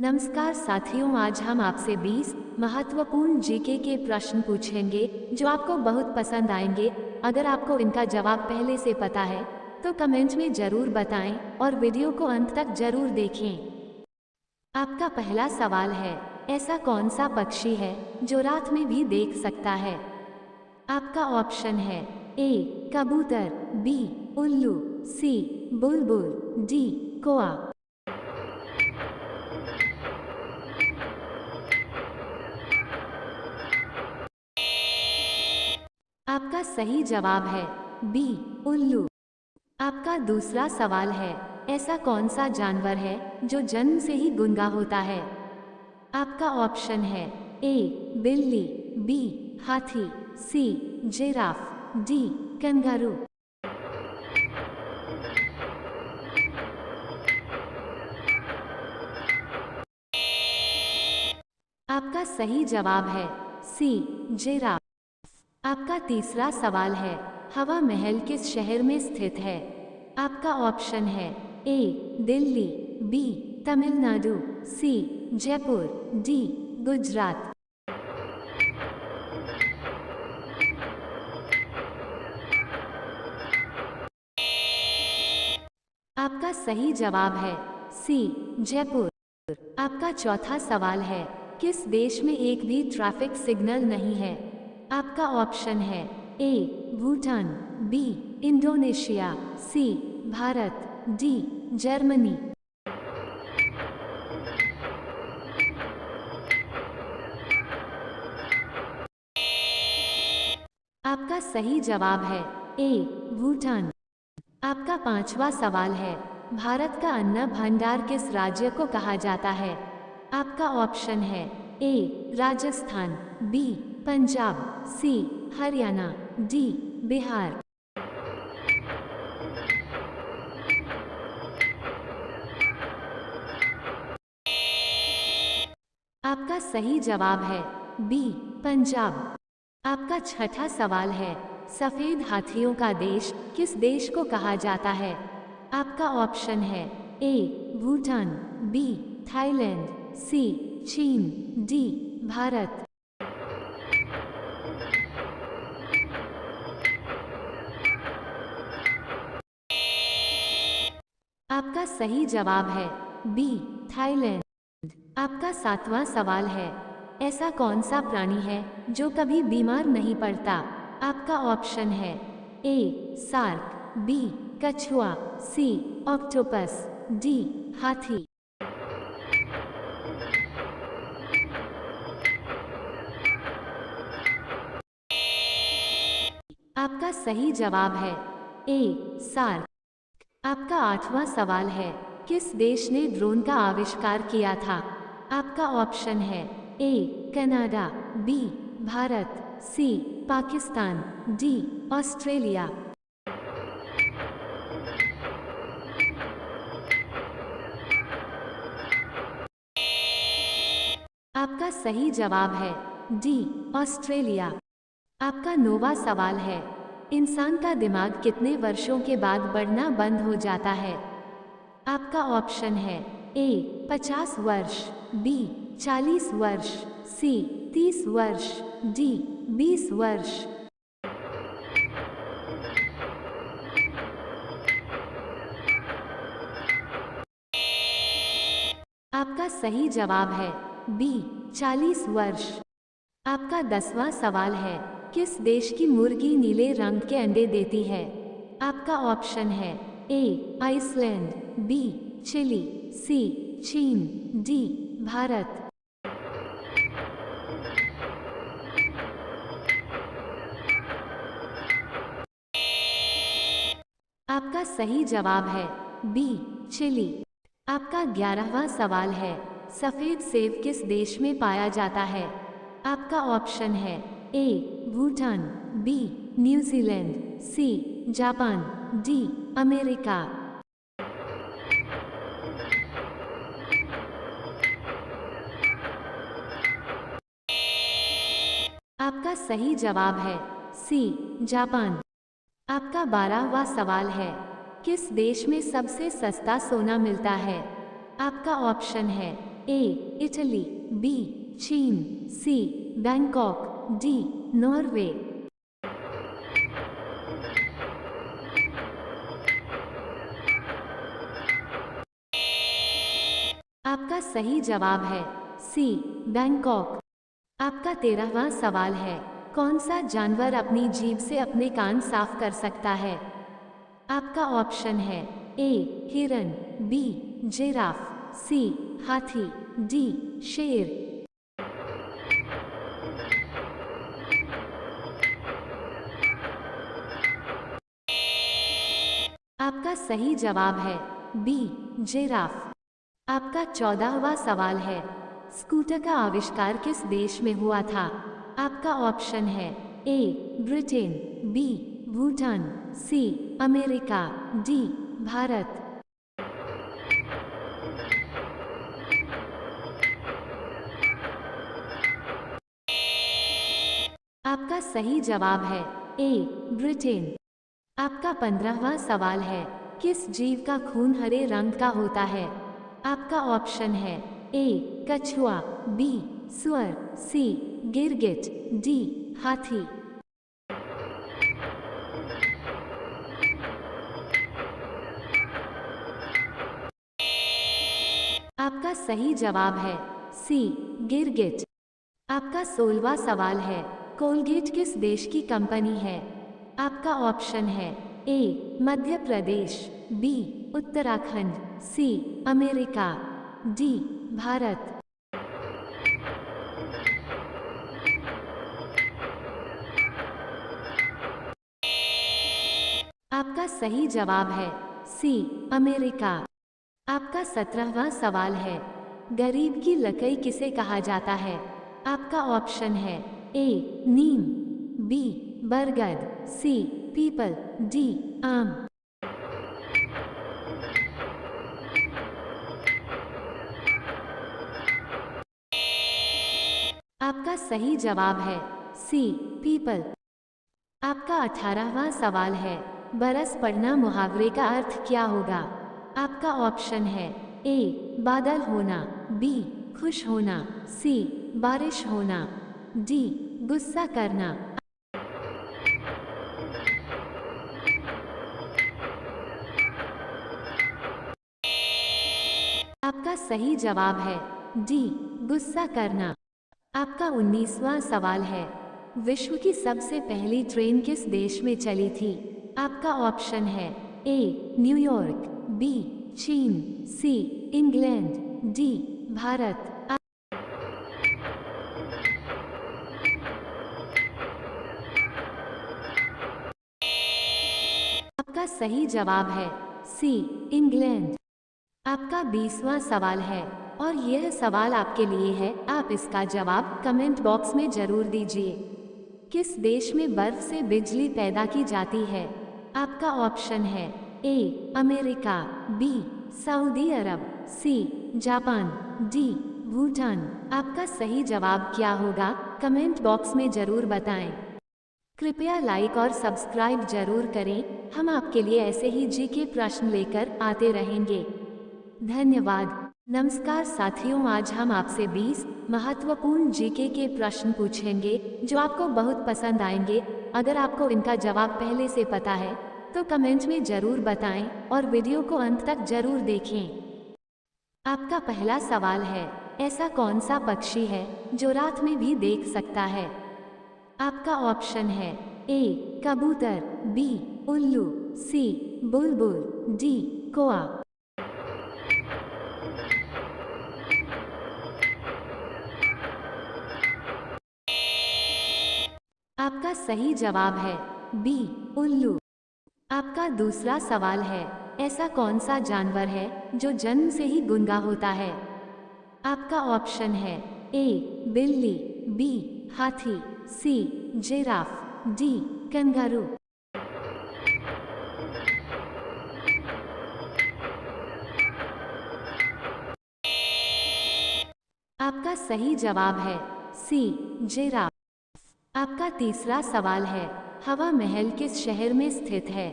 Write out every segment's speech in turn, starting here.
नमस्कार साथियों, आज हम आपसे 20 महत्वपूर्ण जीके के प्रश्न पूछेंगे जो आपको बहुत पसंद आएंगे। अगर आपको इनका जवाब पहले से पता है तो कमेंट में जरूर बताएं और वीडियो को अंत तक जरूर देखें। आपका पहला सवाल है, ऐसा कौन सा पक्षी है जो रात में भी देख सकता है? आपका ऑप्शन है ए कबूतर, बी उल्लू, सी बुलबुल, डी कौआ। आपका सही जवाब है बी उल्लू। आपका दूसरा सवाल है, ऐसा कौन सा जानवर है जो जन्म से ही गूंगा होता है? आपका ऑप्शन है ए बिल्ली, बी हाथी, सी जिराफ, डी कंगारू। आपका सही जवाब है सी जिराफ। आपका तीसरा सवाल है, हवा महल किस शहर में स्थित है? आपका ऑप्शन है ए दिल्ली, बी तमिलनाडु, सी जयपुर, डी गुजरात। आपका सही जवाब है सी जयपुर। आपका चौथा सवाल है, किस देश में एक भी ट्रैफिक सिग्नल नहीं है? आपका ऑप्शन है A Bhutan, B Indonesia, C Bharat, D Germany. आपका सही जवाब है ए भूटान। आपका पांचवा सवाल है, भारत का अन्न भंडार किस राज्य को कहा जाता है? आपका ऑप्शन है ए राजस्थान, बी पंजाब, सी हरियाणा, डी बिहार। आपका सही जवाब है बी पंजाब। आपका छठा सवाल है, सफेद हाथियों का देश किस देश को कहा जाता है? आपका ऑप्शन है ए भूटान, बी थाईलैंड, सी चीन, डी भारत। आपका सही जवाब है बी थाईलैंड। आपका सातवां सवाल है, ऐसा कौन सा प्राणी है जो कभी बीमार नहीं पड़ता? आपका ऑप्शन है ए सार्क, बी कछुआ, सी ऑक्टोपस, डी हाथी। आपका सही जवाब है ए सार्क। आपका आठवां सवाल है, किस देश ने ड्रोन का आविष्कार किया था? आपका ऑप्शन है A Canada, B Bharat, C Pakistan, D Australia. आपका सही जवाब है डी ऑस्ट्रेलिया। आपका नौवां सवाल है, इंसान का दिमाग कितने वर्षों के बाद बढ़ना बंद हो जाता है? आपका ऑप्शन है ए 50 वर्ष, बी 40 वर्ष, सी 30 वर्ष, डी 20 वर्ष। आपका सही जवाब है बी 40 वर्ष। आपका 10वां सवाल है, किस देश की मुर्गी नीले रंग के अंडे देती है? आपका ऑप्शन है ए आइसलैंड, बी चिली, सी चीन, डी भारत। आपका सही जवाब है बी चिली। आपका 11वां सवाल है, सफेद सेब किस देश में पाया जाता है? आपका ऑप्शन है A Bhutan, B New Zealand, C Japan, D America. आपका सही जवाब है सी जापान। आपका 12वां सवाल है, किस देश में सबसे सस्ता सोना मिलता है? आपका ऑप्शन है ए इटली, बी चीन, सी बैंकॉक, डी नॉर्वे। आपका सही जवाब है सी बैंकॉक। आपका 13वां सवाल है, कौन सा जानवर अपनी जीभ से अपने कान साफ कर सकता है? आपका ऑप्शन है ए हिरन, बी जिराफ, सी हाथी, डी शेर। आपका सही जवाब है बी जिराफ। आपका 14वां सवाल है, स्कूटर का आविष्कार किस देश में हुआ था? आपका ऑप्शन है A Britain, B Bhutan, C America, D Bharat. आपका सही जवाब है ए ब्रिटेन। आपका 15वां सवाल है, किस जीव का खून हरे रंग का होता है? आपका ऑप्शन है ए कछुआ, बी सुअर, सी गिरगिट, डी हाथी। आपका सही जवाब है सी गिरगिट। आपका 16वां सवाल है, कोलगेट किस देश की कंपनी है? आपका ऑप्शन है A Madhya Pradesh, B Uttarakhand, C America, D Bharat. आपका सही जवाब है सी अमेरिका। आपका 17वां सवाल है, गरीब की लकड़ी किसे कहा जाता है? आपका ऑप्शन है ए नीम, बी बरगद, सी पीपल, डी आम। आपका सही जवाब है सी पीपल। आपका 18वां सवाल है, बरस पड़ना मुहावरे का अर्थ क्या होगा? आपका ऑप्शन है ए बादल होना, बी खुश होना, सी बारिश होना, डी गुस्सा करना। आपका सही जवाब है डी गुस्सा करना। आपका 19वां सवाल है, विश्व की सबसे पहली ट्रेन किस देश में चली थी? आपका ऑप्शन है ए न्यूयॉर्क, बी चीन, सी इंग्लैंड, डी भारत। आपका सही जवाब है सी इंग्लैंड। आपका 20वां सवाल है और यह सवाल आपके लिए है, आप इसका जवाब कमेंट बॉक्स में जरूर दीजिए। किस देश में बर्फ से बिजली पैदा की जाती है? आपका ऑप्शन है A America, B Saudi Arab, C Japan, D Bhutan. आपका सही जवाब क्या होगा, कमेंट बॉक्स में जरूर बताएं। कृपया लाइक और सब्सक्राइब जरूर करें, हम आपके लिए ऐसे ही जीके प्रश्न लेकर आते रहेंगे। धन्यवाद। नमस्कार साथियों, आज हम आपसे 20 महत्वपूर्ण जीके के प्रश्न पूछेंगे जो आपको बहुत पसंद आएंगे। अगर आपको इनका जवाब पहले से पता है तो कमेंट में जरूर बताएं और वीडियो को अंत तक जरूर देखें। आपका पहला सवाल है, ऐसा कौन सा पक्षी है जो रात में भी देख सकता है? आपका ऑप्शन है ए कबूतर, बी उल्लू, सी बुलबुल, डी कौआ। आपका सही जवाब है बी उल्लू। आपका दूसरा सवाल है, ऐसा कौन सा जानवर है जो जन्म से ही गूंगा होता है? आपका ऑप्शन है ए बिल्ली, बी हाथी, सी जिराफ, डी कंगारू। आपका सही जवाब है सी जिराफ। आपका तीसरा सवाल है, हवा महल किस शहर में स्थित है?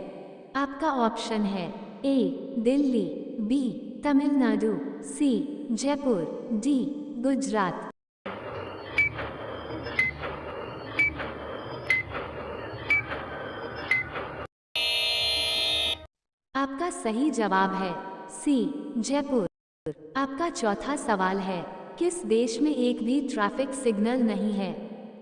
आपका ऑप्शन है ए दिल्ली, बी तमिलनाडु, सी जयपुर, डी गुजरात। आपका सही जवाब है सी जयपुर। आपका चौथा सवाल है, किस देश में एक भी ट्रैफिक सिग्नल नहीं है?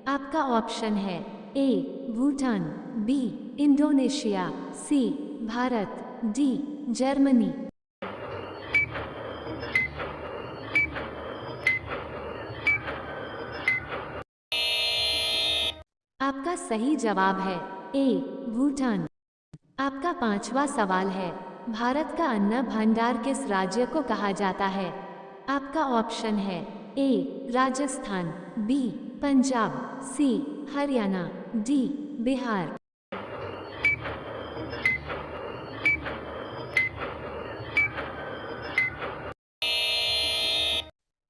आपका ऑप्शन है A Bhutan, B Indonesia, C Bharat, D Germany. आपका सही जवाब है ए भूटान। आपका पांचवा सवाल है, भारत का अन्न भंडार किस राज्य को कहा जाता है? आपका ऑप्शन है ए राजस्थान, बी पंजाब, सी हरियाणा, डी बिहार।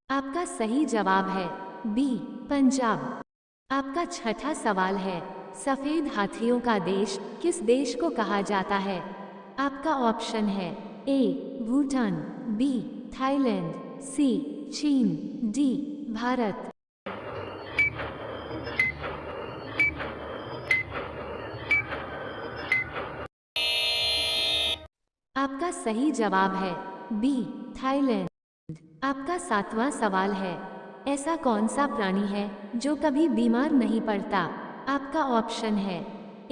आपका सही जवाब है बी पंजाब। आपका छठा सवाल है, सफेद हाथियों का देश किस देश को कहा जाता है? आपका ऑप्शन है ए भूटान, बी थाईलैंड, सी चीन, डी भारत। आपका सही जवाब है बी थाईलैंड। आपका सातवां सवाल है, ऐसा कौन सा प्राणी है जो कभी बीमार नहीं पड़ता? आपका ऑप्शन है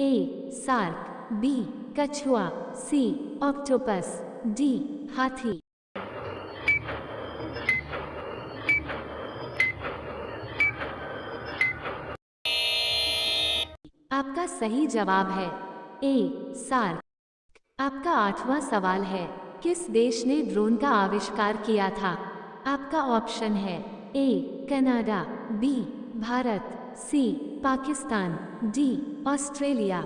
ए सार्क, बी कछुआ, सी ऑक्टोपस, डी हाथी। आपका सही जवाब है ए सार्क। आपका आठवां सवाल है, किस देश ने ड्रोन का आविष्कार किया था? आपका ऑप्शन है A Canada, B Bharat, C Pakistan, D Australia.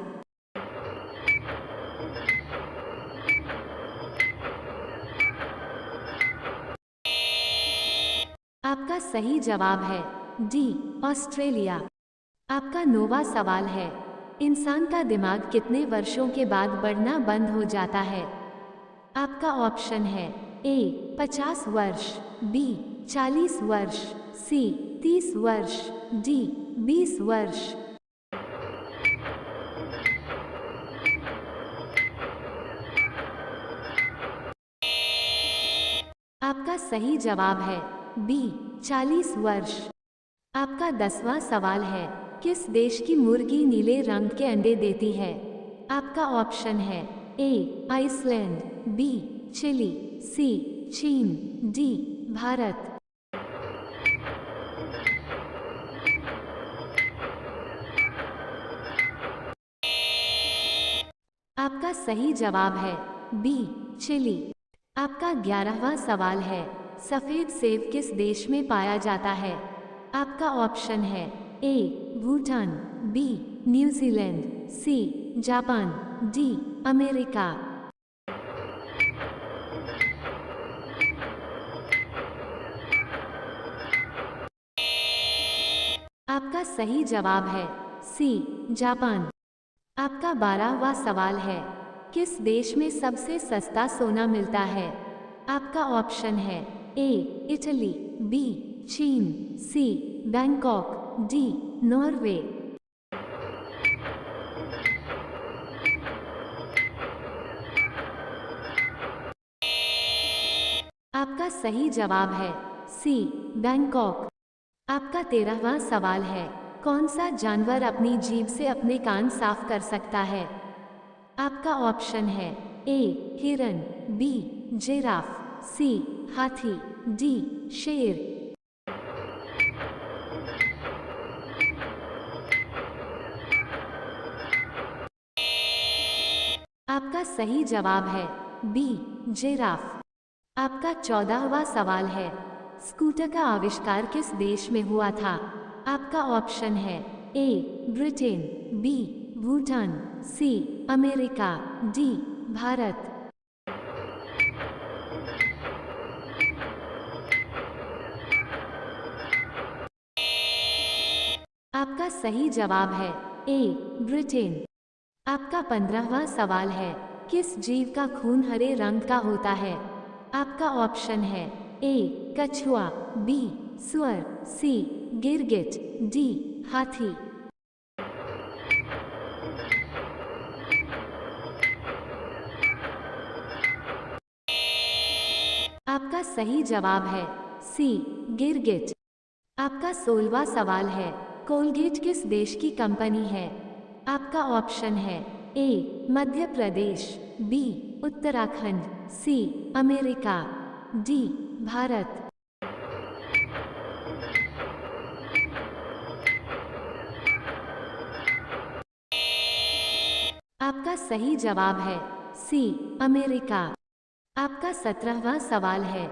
आपका सही जवाब है डी ऑस्ट्रेलिया। आपका नौवां सवाल है, इंसान का दिमाग कितने वर्षों के बाद बढ़ना बंद हो जाता है? आपका ऑप्शन है ए 50 वर्ष, बी 40 वर्ष, सी 30 वर्ष, डी 20 वर्ष। आपका सही जवाब है बी 40 वर्ष। आपका 10वां सवाल है, किस देश की मुर्गी नीले रंग के अंडे देती है? आपका ऑप्शन है ए आइसलैंड, बी चिली, सी चीन, डी भारत। आपका सही जवाब है बी चिली। आपका 11वां सवाल है, सफेद सेब किस देश में पाया जाता है? आपका ऑप्शन है A Bhutan, B New Zealand, C Japan, D America. आपका सही जवाब है सी जापान। आपका 12वां सवाल है, किस देश में सबसे सस्ता सोना मिलता है? आपका ऑप्शन है ए इटली, बी चीन, सी बैंकॉक, डी नॉर्वे। आपका सही जवाब है सी बैंकॉक। आपका 13वां सवाल है, कौन सा जानवर अपनी जीभ से अपने कान साफ कर सकता है? आपका ऑप्शन है ए हिरन, बी जिराफ, सी हाथी, डी शेर। आपका सही जवाब है बी जिराफ। आपका 14वां सवाल है, स्कूटर का आविष्कार किस देश में हुआ था? आपका ऑप्शन है A Britain, B Bhutan, C America, D Bharat. आपका सही जवाब है ए ब्रिटेन। आपका 15वां सवाल है, किस जीव का खून हरे रंग का होता है? आपका ऑप्शन है ए कछुआ, बी सुअर, सी गिरगिट, डी हाथी। आपका सही जवाब है सी गिरगिट। आपका 16वां सवाल है, कोलगेट किस देश की कंपनी है? आपका ऑप्शन है A Madhya Pradesh, B Uttarakhand, C America, D Bharat. आपका सही जवाब है सी अमेरिका। आपका 17वां सवाल है,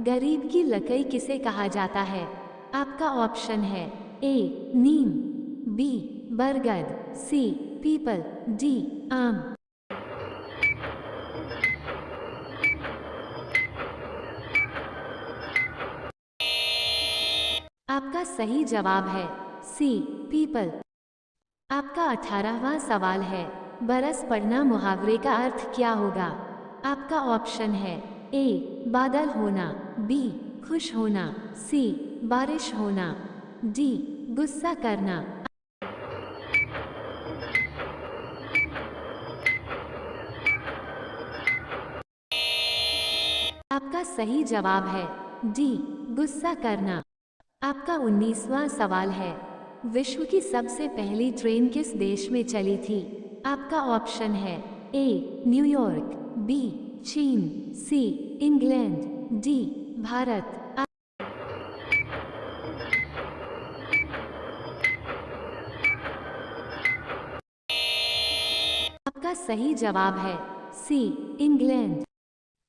गरीब की लकड़ी किसे कहा जाता है? आपका ऑप्शन है ए नीम, बी बरगद, सी पीपल, डी आम। आपका सही जवाब है सी पीपल। आपका 18वां सवाल है, बरस पड़ना मुहावरे का अर्थ क्या होगा? आपका ऑप्शन है ए बादल होना, बी खुश होना, सी बारिश होना, डी गुस्सा करना। आपका सही जवाब है डी गुस्सा करना। आपका 19वां सवाल है, विश्व की सबसे पहली ट्रेन किस देश में चली थी? आपका ऑप्शन है ए न्यूयॉर्क, बी चीन, सी इंग्लैंड, डी भारत। आपका सही जवाब है सी इंग्लैंड।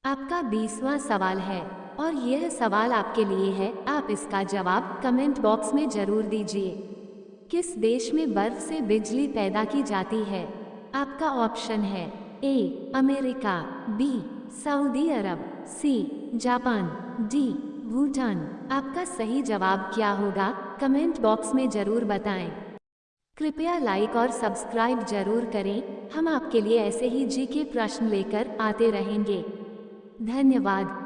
आपका 20वां सवाल है और यह सवाल आपके लिए है, आप इसका जवाब कमेंट बॉक्स में जरूर दीजिए। किस देश में बर्फ से बिजली पैदा की जाती है? आपका ऑप्शन है A America, B Saudi Arab, C Japan, D Bhutan. आपका सही जवाब क्या होगा? कमेंट बॉक्स में जरूर बताएं। कृपया लाइक और सब्सक्राइब जरूर करें, हम आपके लिए ऐसे ही जीके प्रश्न लेकर आते रहेंगे। धन्यवाद।